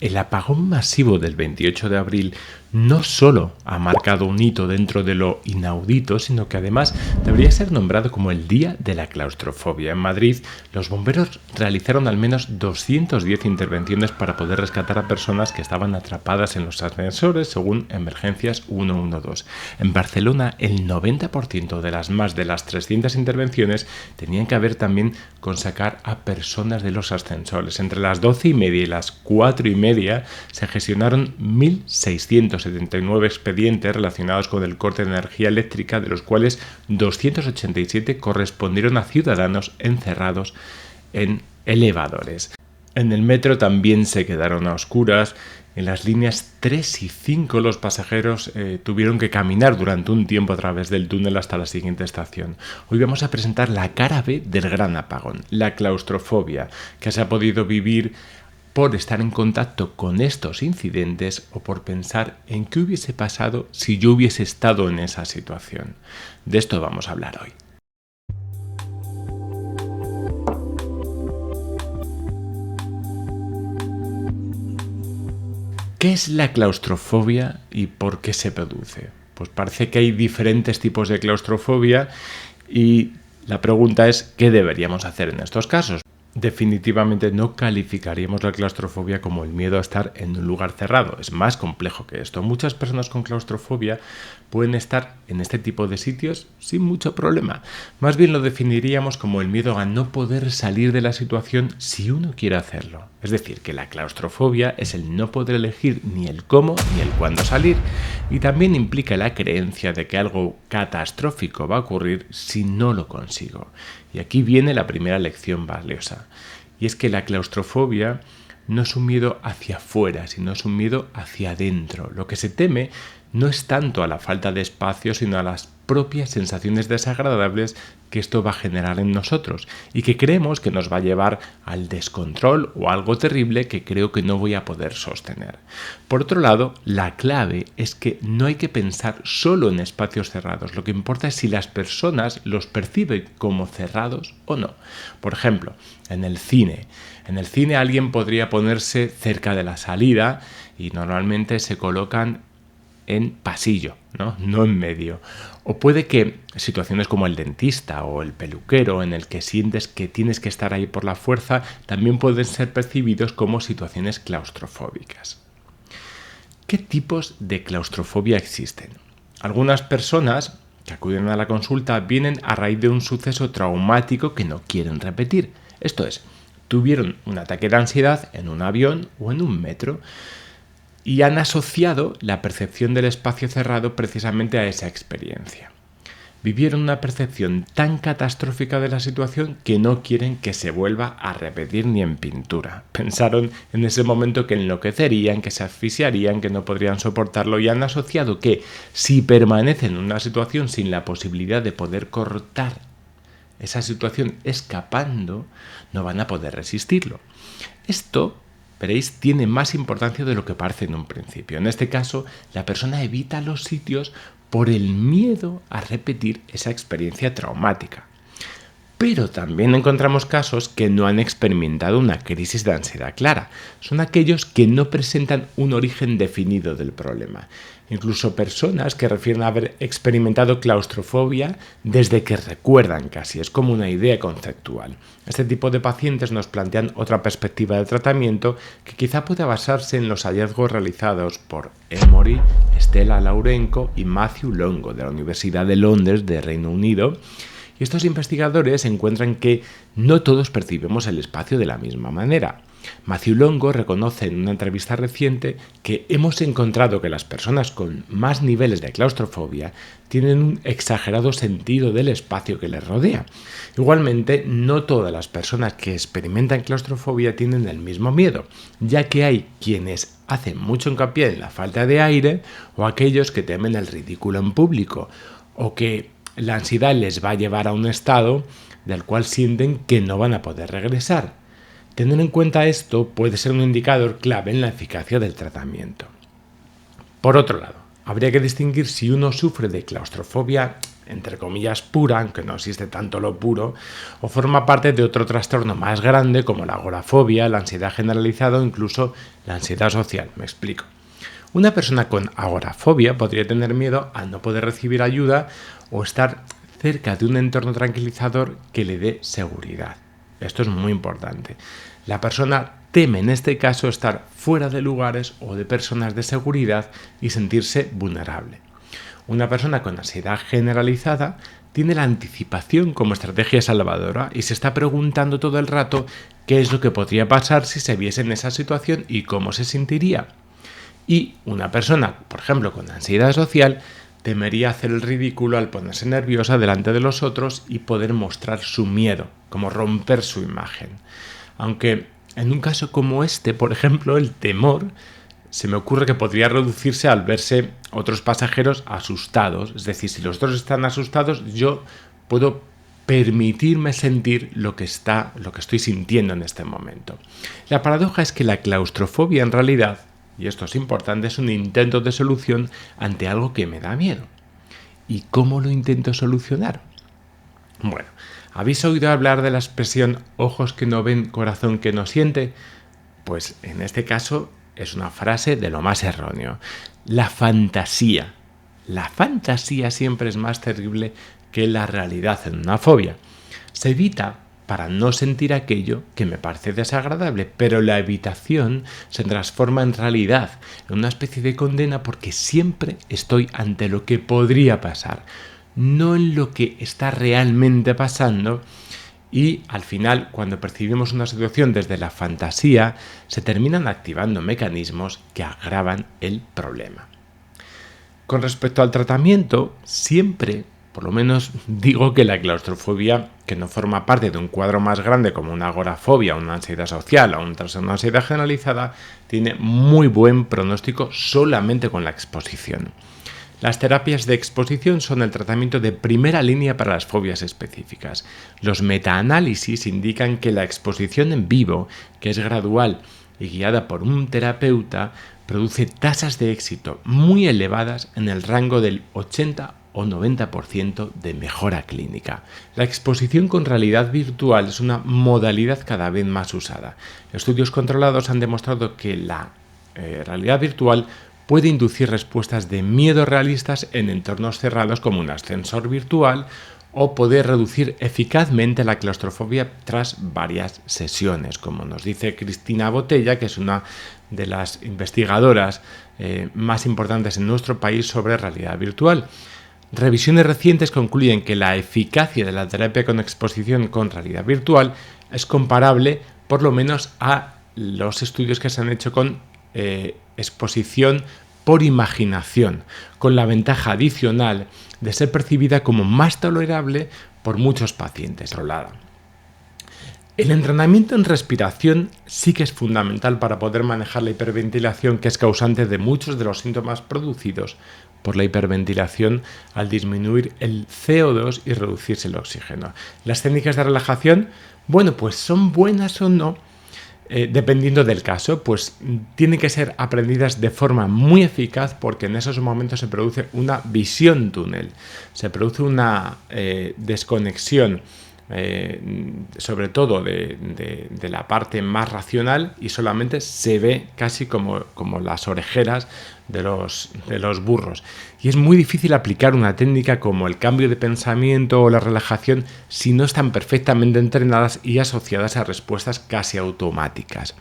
el apagón masivo del 28 de abril no solo ha marcado un hito dentro de lo inaudito, sino que además debería ser nombrado como el Día de la Claustrofobia. En Madrid, los bomberos realizaron al menos 210 intervenciones para poder rescatar a personas que estaban atrapadas en los ascensores, según Emergencias 112. En Barcelona, el 90% de las más de las 300 intervenciones tenían que ver también con sacar a personas de los ascensores. Entre las 12:30 y las 4:30 se gestionaron 1.679 expedientes relacionados con el corte de energía eléctrica, de los cuales 287 correspondieron a ciudadanos encerrados en elevadores. En el metro también se quedaron a oscuras. En las líneas 3 y 5 los pasajeros tuvieron que caminar durante un tiempo a través del túnel hasta la siguiente estación. Hoy vamos a presentar la cara B del gran apagón, la claustrofobia, que se ha podido vivir por estar en contacto con estos incidentes o por pensar en qué hubiese pasado si yo hubiese estado en esa situación. De esto vamos a hablar hoy. ¿Qué es la claustrofobia y por qué se produce? Pues parece que hay diferentes tipos de claustrofobia y la pregunta es ¿qué deberíamos hacer en estos casos? Definitivamente no calificaríamos la claustrofobia como el miedo a estar en un lugar cerrado. Es más complejo que esto. Muchas personas con claustrofobia pueden estar en este tipo de sitios sin mucho problema. Más bien lo definiríamos como el miedo a no poder salir de la situación si uno quiere hacerlo. Es decir, que la claustrofobia es el no poder elegir ni el cómo ni el cuándo salir. Y también implica la creencia de que algo catastrófico va a ocurrir si no lo consigo. Y aquí viene la primera lección valiosa. Y es que la claustrofobia no es un miedo hacia afuera, sino es un miedo hacia adentro. Lo que se teme no es tanto a la falta de espacio, sino a las propias sensaciones desagradables que esto va a generar en nosotros y que creemos que nos va a llevar al descontrol o a algo terrible que creo que no voy a poder sostener. Por otro lado, la clave es que no hay que pensar solo en espacios cerrados. Lo que importa es si las personas los perciben como cerrados o no. Por ejemplo, en el cine. En el cine alguien podría ponerse cerca de la salida y normalmente se colocan en pasillo, no en medio. O puede que situaciones como el dentista o el peluquero, en el que sientes que tienes que estar ahí por la fuerza, también pueden ser percibidos como situaciones claustrofóbicas. ¿Qué tipos de claustrofobia existen? Algunas personas que acuden a la consulta vienen a raíz de un suceso traumático que no quieren repetir. Esto es, tuvieron un ataque de ansiedad en un avión o en un metro y han asociado la percepción del espacio cerrado precisamente a esa experiencia. Vivieron una percepción tan catastrófica de la situación que no quieren que se vuelva a repetir ni en pintura. Pensaron en ese momento que enloquecerían, que se asfixiarían, que no podrían soportarlo y han asociado que si permanecen en una situación sin la posibilidad de poder cortar esa situación escapando, no van a poder resistirlo. Esto, veréis, tiene más importancia de lo que parece en un principio. En este caso, la persona evita los sitios por el miedo a repetir esa experiencia traumática. Pero también encontramos casos que no han experimentado una crisis de ansiedad clara. Son aquellos que no presentan un origen definido del problema. Incluso personas que refieren a haber experimentado claustrofobia desde que recuerdan casi. Es como una idea conceptual. Este tipo de pacientes nos plantean otra perspectiva de tratamiento que quizá pueda basarse en los hallazgos realizados por Emory, Stella Lourenco y Matthew Longo de la Universidad de Londres de Reino Unido. Y estos investigadores encuentran que no todos percibimos el espacio de la misma manera. Matthew Longo reconoce en una entrevista reciente que hemos encontrado que las personas con más niveles de claustrofobia tienen un exagerado sentido del espacio que les rodea. Igualmente, no todas las personas que experimentan claustrofobia tienen el mismo miedo, ya que hay quienes hacen mucho hincapié en la falta de aire o aquellos que temen el ridículo en público o que la ansiedad les va a llevar a un estado del cual sienten que no van a poder regresar. Tener en cuenta esto puede ser un indicador clave en la eficacia del tratamiento. Por otro lado, habría que distinguir si uno sufre de claustrofobia entre comillas, pura, aunque no existe tanto lo puro, o forma parte de otro trastorno más grande como la agorafobia, la ansiedad generalizada o incluso la ansiedad social. Me explico. Una persona con agorafobia podría tener miedo a no poder recibir ayuda o estar cerca de un entorno tranquilizador que le dé seguridad. Esto es muy importante. La persona teme en este caso estar fuera de lugares o de personas de seguridad y sentirse vulnerable. Una persona con ansiedad generalizada tiene la anticipación como estrategia salvadora y se está preguntando todo el rato qué es lo que podría pasar si se viese en esa situación y cómo se sentiría. Y una persona, por ejemplo, con ansiedad social, temería hacer el ridículo al ponerse nerviosa delante de los otros y poder mostrar su miedo, como romper su imagen. Aunque en un caso como este, por ejemplo, el temor se me ocurre que podría reducirse al verse otros pasajeros asustados. Es decir, si los otros están asustados, yo puedo permitirme sentir lo que estoy sintiendo en este momento. La paradoja es que la claustrofobia en realidad, y esto es importante, es un intento de solución ante algo que me da miedo. ¿Y cómo lo intento solucionar? Bueno, ¿habéis oído hablar de la expresión ojos que no ven, corazón que no siente? Pues en este caso es una frase de lo más erróneo. La fantasía. La fantasía siempre es más terrible que la realidad en una fobia. Se evita para no sentir aquello que me parece desagradable, pero la evitación se transforma en realidad, en una especie de condena porque siempre estoy ante lo que podría pasar, no en lo que está realmente pasando. Y al final, cuando percibimos una situación desde la fantasía, se terminan activando mecanismos que agravan el problema. Con respecto al tratamiento, siempre, por lo menos digo que la claustrofobia, que no forma parte de un cuadro más grande como una agorafobia, una ansiedad social o un trastorno de ansiedad generalizada, tiene muy buen pronóstico solamente con la exposición. Las terapias de exposición son el tratamiento de primera línea para las fobias específicas. Los metaanálisis indican que la exposición en vivo, que es gradual y guiada por un terapeuta, produce tasas de éxito muy elevadas en el rango del 80 o 90% de mejora clínica. La exposición con realidad virtual es una modalidad cada vez más usada. Estudios controlados han demostrado que la realidad virtual puede inducir respuestas de miedo realistas en entornos cerrados como un ascensor virtual o poder reducir eficazmente la claustrofobia tras varias sesiones, como nos dice Cristina Botella, que es una de las investigadoras más importantes en nuestro país sobre realidad virtual. Revisiones recientes concluyen que la eficacia de la terapia con exposición con realidad virtual es comparable por lo menos a los estudios que se han hecho con exposición por imaginación, con la ventaja adicional de ser percibida como más tolerable por muchos pacientes. El entrenamiento en respiración sí que es fundamental para poder manejar la hiperventilación, que es causante de muchos de los síntomas producidos por la hiperventilación al disminuir el CO2 y reducirse el oxígeno. Las técnicas de relajación, bueno, pues son buenas o no, dependiendo del caso, pues tienen que ser aprendidas de forma muy eficaz porque en esos momentos se produce una visión túnel, se produce una desconexión sobre todo de la parte más racional y solamente se ve casi como las orejeras de los burros. Y es muy difícil aplicar una técnica como el cambio de pensamiento o la relajación si no están perfectamente entrenadas y asociadas a respuestas casi automáticas.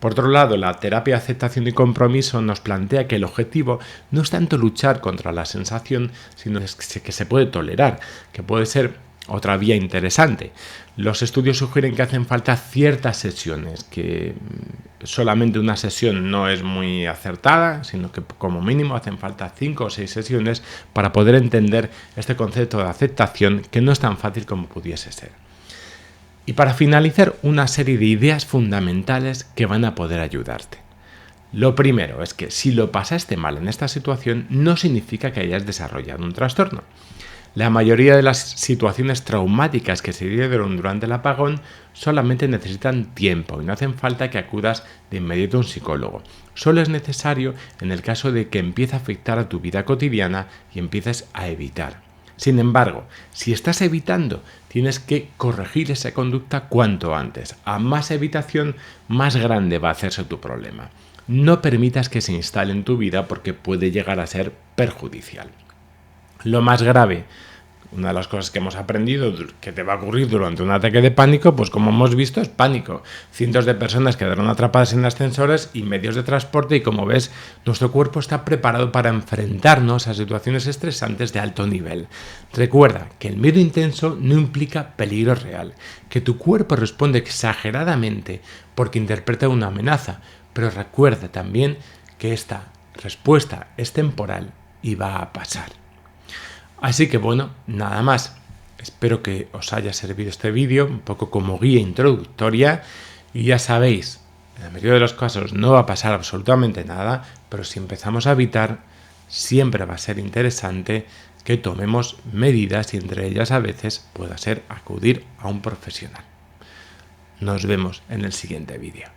Por otro lado, la terapia de aceptación y compromiso nos plantea que el objetivo no es tanto luchar contra la sensación, sino que se puede tolerar, que puede ser otra vía interesante. Los estudios sugieren que hacen falta ciertas sesiones, que solamente una sesión no es muy acertada, sino que como mínimo hacen falta 5 o 6 sesiones para poder entender este concepto de aceptación que no es tan fácil como pudiese ser. Y para finalizar, una serie de ideas fundamentales que van a poder ayudarte. Lo primero es que si lo pasaste mal en esta situación, no significa que hayas desarrollado un trastorno. La mayoría de las situaciones traumáticas que se dieron durante el apagón solamente necesitan tiempo y no hacen falta que acudas de inmediato a un psicólogo. Solo es necesario en el caso de que empiece a afectar a tu vida cotidiana y empieces a evitar. Sin embargo, si estás evitando, tienes que corregir esa conducta cuanto antes. A más evitación, más grande va a hacerse tu problema. No permitas que se instale en tu vida porque puede llegar a ser perjudicial. Lo más grave, una de las cosas que hemos aprendido que te va a ocurrir durante un ataque de pánico, pues como hemos visto, es pánico. Cientos de personas quedaron atrapadas en ascensores y medios de transporte y como ves, nuestro cuerpo está preparado para enfrentarnos a situaciones estresantes de alto nivel. Recuerda que el miedo intenso no implica peligro real, que tu cuerpo responde exageradamente porque interpreta una amenaza, pero recuerda también que esta respuesta es temporal y va a pasar. Así que bueno, nada más. Espero que os haya servido este vídeo un poco como guía introductoria y ya sabéis, en la mayoría de los casos no va a pasar absolutamente nada, pero si empezamos a evitar, siempre va a ser interesante que tomemos medidas y entre ellas a veces pueda ser acudir a un profesional. Nos vemos en el siguiente vídeo.